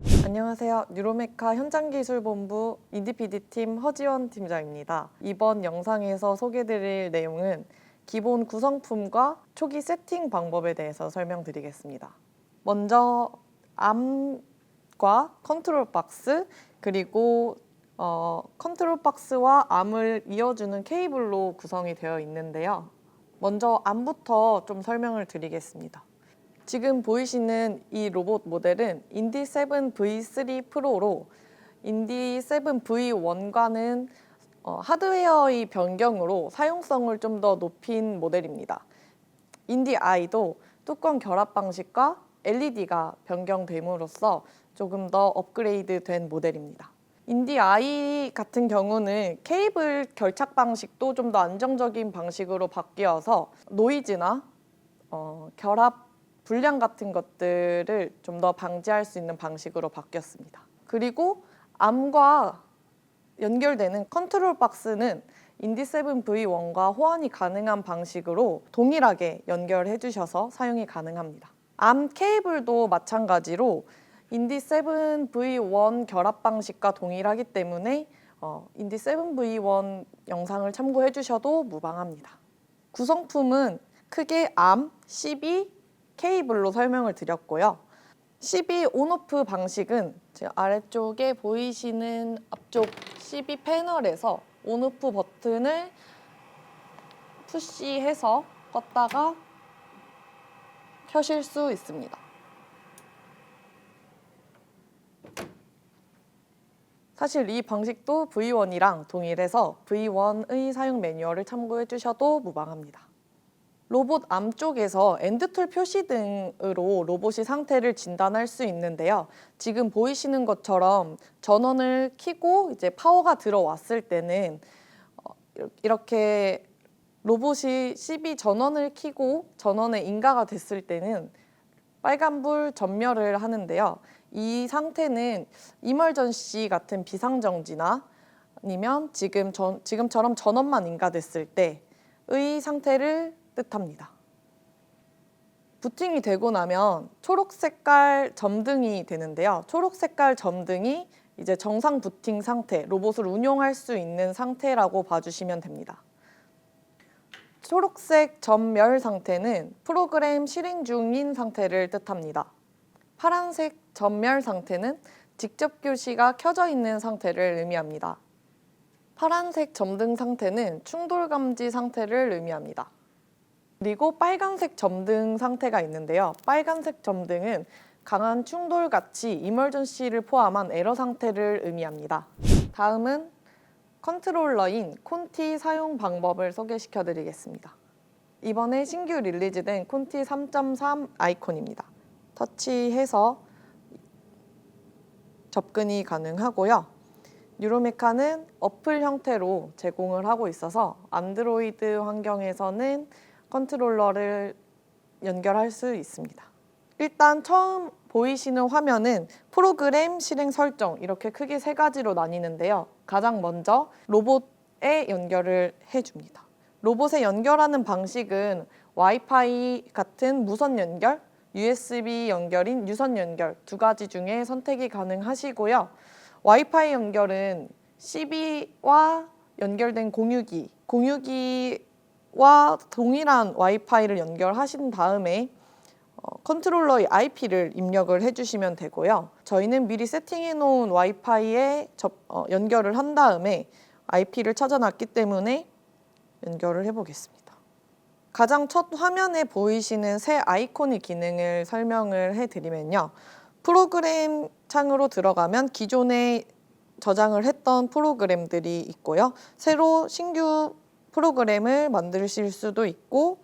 안녕하세요. 뉴로메카 현장기술본부 인디PD팀 허지원 팀장입니다. 이번 영상에서 소개드릴 내용은 기본 구성품과 초기 세팅 방법에 대해서 설명드리겠습니다. 먼저 암과 컨트롤 박스, 그리고 컨트롤 박스와 암을 이어주는 케이블로 구성이 되어 있는데요. 먼저 암부터 좀 설명을 드리겠습니다. 지금 보이시는 이 로봇 모델은 인디7 V3 프로로 인디7 V1과는 하드웨어의 변경으로 사용성을 좀 더 높인 모델입니다. 인디-I도 뚜껑 결합 방식과 LED가 변경됨으로써 조금 더 업그레이드 된 모델입니다. 인디-I 같은 경우는 케이블 결착 방식도 좀 더 안정적인 방식으로 바뀌어서 노이즈나 결합 불량 같은 것들을 좀 더 방지할 수 있는 방식으로 바뀌었습니다. 그리고 암과 연결되는 컨트롤 박스는 인디7 V1과 호환이 가능한 방식으로 동일하게 연결해 주셔서 사용이 가능합니다. 암 케이블도 마찬가지로 인디7 V1 결합 방식과 동일하기 때문에 인디7 V1 영상을 참고해 주셔도 무방합니다. 구성품은 크게 암, CB, 케이블로 설명을 드렸고요. CB 온오프 방식은 지금 아래쪽에 보이시는 앞쪽 CB 패널에서 온오프 버튼을 푸시해서 껐다가 켜실 수 있습니다. 사실 이 방식도 V1이랑 동일해서 V1의 사용 매뉴얼을 참고해 주셔도 무방합니다. 로봇 암 쪽에서 엔드툴 표시 등으로 로봇의 상태를 진단할 수 있는데요. 지금 보이시는 것처럼 전원을 켜고 이제 파워가 들어왔을 때는 이렇게 로봇이 CB 전원을 켜고 전원에 인가가 됐을 때는 빨간불 전멸을 하는데요. 이 상태는 이멀전시 같은 비상정지나 아니면 지금처럼 전원만 인가됐을 때의 상태를 뜻합니다. 부팅이 되고 나면 초록 색깔 점등이 되는데요. 초록 색깔 점등이 이제 정상 부팅 상태, 로봇을 운용할 수 있는 상태라고 봐주시면 됩니다. 초록색 전멸 상태는 프로그램 실행 중인 상태를 뜻합니다. 파란색 전멸 상태는 직접 교시가 켜져 있는 상태를 의미합니다. 파란색 점등 상태는 충돌 감지 상태를 의미합니다. 그리고 빨간색 점등 상태가 있는데요. 빨간색 점등은 강한 충돌 같이 이멀전시를 포함한 에러 상태를 의미합니다. 다음은 컨트롤러인 콘티 사용 방법을 소개시켜 드리겠습니다. 이번에 신규 릴리즈된 콘티 3.3 아이콘입니다. 터치해서 접근이 가능하고요. 뉴로메카는 어플 형태로 제공을 하고 있어서 안드로이드 환경에서는 컨트롤러를 연결할 수 있습니다. 일단 처음 보이시는 화면은 프로그램 실행 설정, 이렇게 크게 세 가지로 나뉘는데요. 가장 먼저 로봇에 연결을 해줍니다. 로봇에 연결하는 방식은 와이파이 같은 무선 연결, USB 연결인 유선 연결 두 가지 중에 선택이 가능하시고요. 와이파이 연결은 CB와 연결된 공유기와 동일한 와이파이를 연결하신 다음에 컨트롤러의 IP를 입력을 해주시면 되고요. 저희는 미리 세팅해 놓은 와이파이에 연결을 한 다음에 IP를 찾아놨기 때문에 연결을 해보겠습니다. 가장 첫 화면에 보이시는 새 아이콘의 기능을 설명을 해드리면요. 프로그램 창으로 들어가면 기존에 저장을 했던 프로그램들이 있고요. 새로 신규 프로그램을 만드실 수도 있고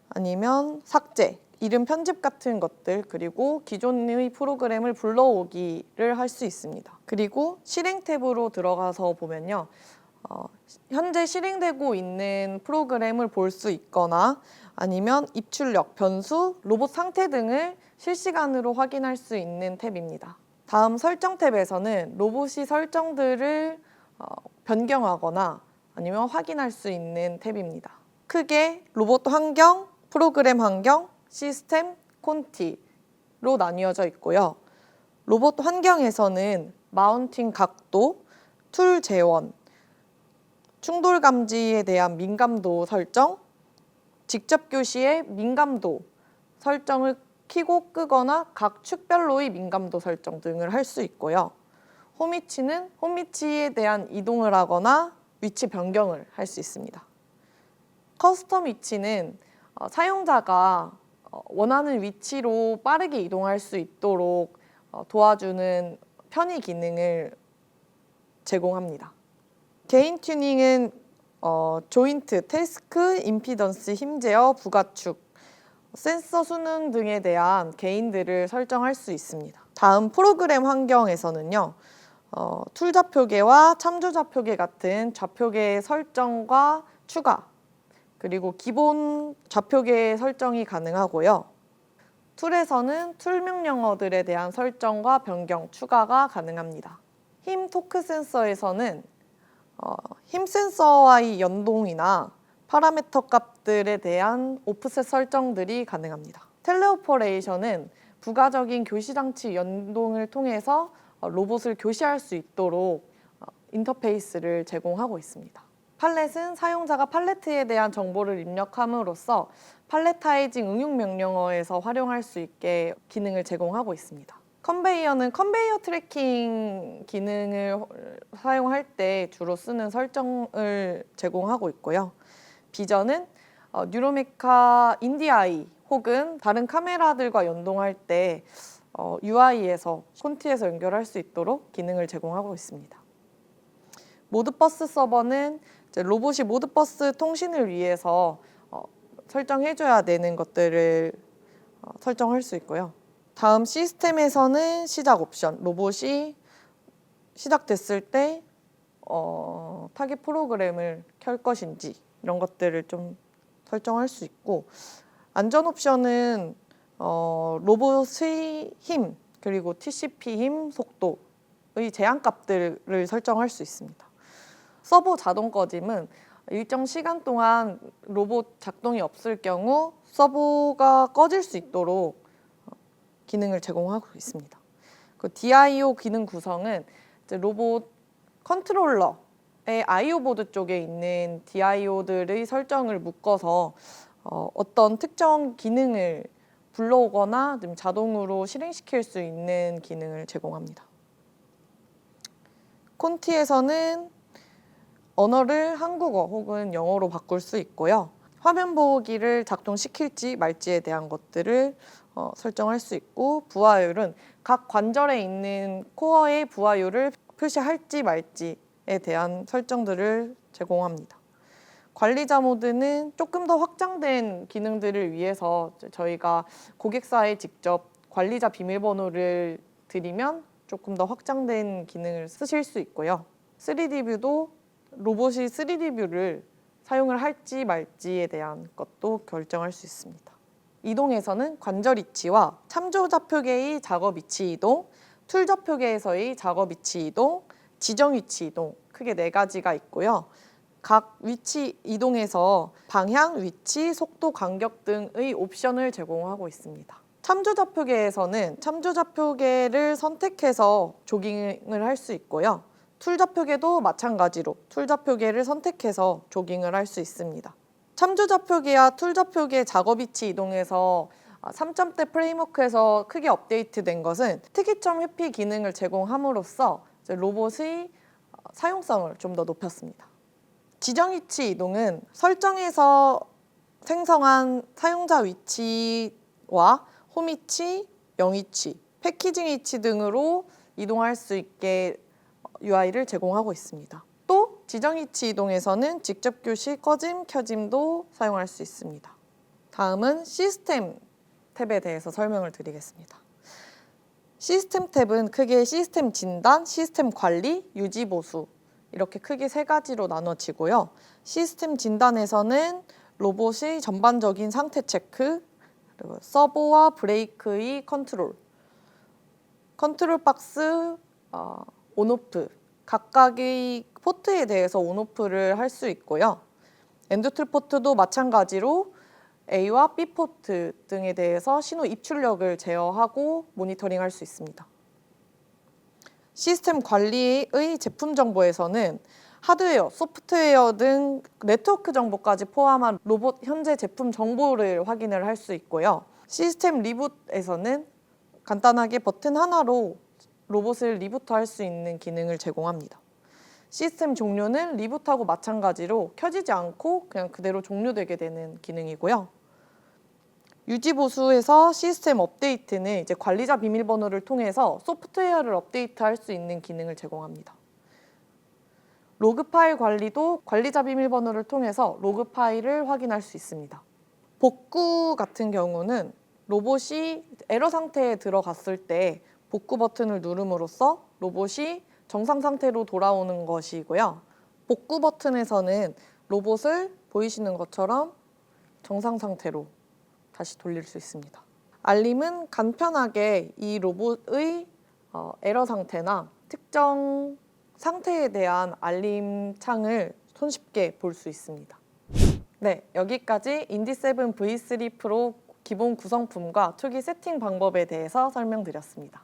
아니면 삭제, 이름 편집 같은 것들, 그리고 기존의 프로그램을 불러오기를 할 수 있습니다. 그리고 실행 탭으로 들어가서 보면요. 현재 실행되고 있는 프로그램을 볼 수 있거나 아니면 입출력, 변수, 로봇 상태 등을 실시간으로 확인할 수 있는 탭입니다. 다음 설정 탭에서는 로봇이 설정들을 변경하거나 아니면 확인할 수 있는 탭입니다. 크게 로봇 환경, 프로그램 환경, 시스템, 콘티로 나뉘어져 있고요. 로봇 환경에서는 마운팅 각도, 툴 재원, 충돌 감지에 대한 민감도 설정, 직접 교시의 민감도 설정을 켜고 끄거나 각 축별로의 민감도 설정 등을 할 수 있고요. 홈위치는 홈위치에 대한 이동을 하거나 위치 변경을 할 수 있습니다. 커스텀 위치는 사용자가 원하는 위치로 빠르게 이동할 수 있도록 도와주는 편의 기능을 제공합니다. 개인 튜닝은 조인트, 태스크, 임피던스, 힘 제어, 부가축, 센서 수능 등에 대한 개인들을 설정할 수 있습니다. 다음 프로그램 환경에서는요. 툴 좌표계와 참조 좌표계 같은 좌표계의 설정과 추가, 그리고 기본 좌표계 설정이 가능하고요. 툴에서는 툴 명령어들에 대한 설정과 변경, 추가가 가능합니다. 힘 토크 센서에서는 힘 센서와의 연동이나 파라미터 값들에 대한 오프셋 설정들이 가능합니다. 텔레오퍼레이션은 부가적인 교시 장치 연동을 통해서 로봇을 교시할 수 있도록 인터페이스를 제공하고 있습니다. 팔렛은 사용자가 팔레트에 대한 정보를 입력함으로써 팔레타이징 응용 명령어에서 활용할 수 있게 기능을 제공하고 있습니다. 컨베이어는 컨베이어 트래킹 기능을 사용할 때 주로 쓰는 설정을 제공하고 있고요. 비전은 뉴로메카 인디아이 혹은 다른 카메라들과 연동할 때 UI에서 콘티에서 연결할 수 있도록 기능을 제공하고 있습니다. 모드버스 서버는 로봇이 모드버스 통신을 위해서 설정해줘야 되는 것들을 설정할 수 있고요. 다음 시스템에서는 시작 옵션, 로봇이 시작됐을 때 타겟 프로그램을 켤 것인지 이런 것들을 좀 설정할 수 있고, 안전 옵션은 로봇의 힘, 그리고 TCP 힘, 속도의 제한값들을 설정할 수 있습니다. 서버 자동 꺼짐은 일정 시간 동안 로봇 작동이 없을 경우 서버가 꺼질 수 있도록 기능을 제공하고 있습니다. 그 DIO 기능 구성은 이제 로봇 컨트롤러의 IO 보드 쪽에 있는 DIO들의 설정을 묶어서 어떤 특정 기능을 불러오거나 자동으로 실행시킬 수 있는 기능을 제공합니다. 콘티에서는 언어를 한국어 혹은 영어로 바꿀 수 있고요. 화면 보기를 작동시킬지 말지에 대한 것들을 설정할 수 있고, 부하율은 각 관절에 있는 코어의 부하율을 표시할지 말지에 대한 설정들을 제공합니다. 관리자 모드는 조금 더 확장된 기능들을 위해서 저희가 고객사에 직접 관리자 비밀번호를 드리면 조금 더 확장된 기능을 쓰실 수 있고요. 3D 뷰도 로봇이 3D 뷰를 사용을 할지 말지에 대한 것도 결정할 수 있습니다. 이동에서는 관절 위치와 참조 좌표계의 작업 위치 이동, 툴 좌표계에서의 작업 위치 이동, 지정 위치 이동, 크게 4가지가 있고요. 각 위치 이동에서 방향, 위치, 속도, 간격 등의 옵션을 제공하고 있습니다. 참조 좌표계에서는 참조 좌표계를 선택해서 조깅을 할 수 있고요. 툴 좌표계도 마찬가지로 툴 좌표계를 선택해서 조깅을 할 수 있습니다. 참조 좌표계와 툴 좌표계 작업 위치 이동에서 3점대 프레임워크에서 크게 업데이트된 것은 특이점 회피 기능을 제공함으로써 로봇의 사용성을 좀 더 높였습니다. 지정 위치 이동은 설정에서 생성한 사용자 위치와 홈 위치, 영 위치, 패키징 위치 등으로 이동할 수 있게 UI를 제공하고 있습니다. 또 지정 위치 이동에서는 직접 교시 꺼짐, 켜짐도 사용할 수 있습니다. 다음은 시스템 탭에 대해서 설명을 드리겠습니다. 시스템 탭은 크게 시스템 진단, 시스템 관리, 유지 보수 이렇게 크게 3가지로 나눠지고요. 시스템 진단에서는 로봇의 전반적인 상태 체크, 그리고 서버와 브레이크의 컨트롤 박스 온오프, 각각의 포트에 대해서 온오프를 할 수 있고요. 엔드툴 포트도 마찬가지로 A와 B 포트 등에 대해서 신호 입출력을 제어하고 모니터링할 수 있습니다. 시스템 관리의 제품 정보에서는 하드웨어, 소프트웨어 등 네트워크 정보까지 포함한 로봇 현재 제품 정보를 확인을 할 수 있고요. 시스템 리붓에서는 간단하게 버튼 하나로 로봇을 리부트할 수 있는 기능을 제공합니다. 시스템 종료는 리부트하고 마찬가지로 켜지지 않고 그냥 그대로 종료되게 되는 기능이고요. 유지 보수에서 시스템 업데이트는 이제 관리자 비밀번호를 통해서 소프트웨어를 업데이트할 수 있는 기능을 제공합니다. 로그 파일 관리도 관리자 비밀번호를 통해서 로그 파일을 확인할 수 있습니다. 복구 같은 경우는 로봇이 에러 상태에 들어갔을 때 복구 버튼을 누름으로써 로봇이 정상 상태로 돌아오는 것이고요. 복구 버튼에서는 로봇을 보이시는 것처럼 정상 상태로 다시 돌릴 수 있습니다. 알림은 간편하게 이 로봇의 에러 상태나 특정 상태에 대한 알림 창을 손쉽게 볼 수 있습니다. 네, 여기까지 인디7 V3 프로 기본 구성품과 초기 세팅 방법에 대해서 설명드렸습니다.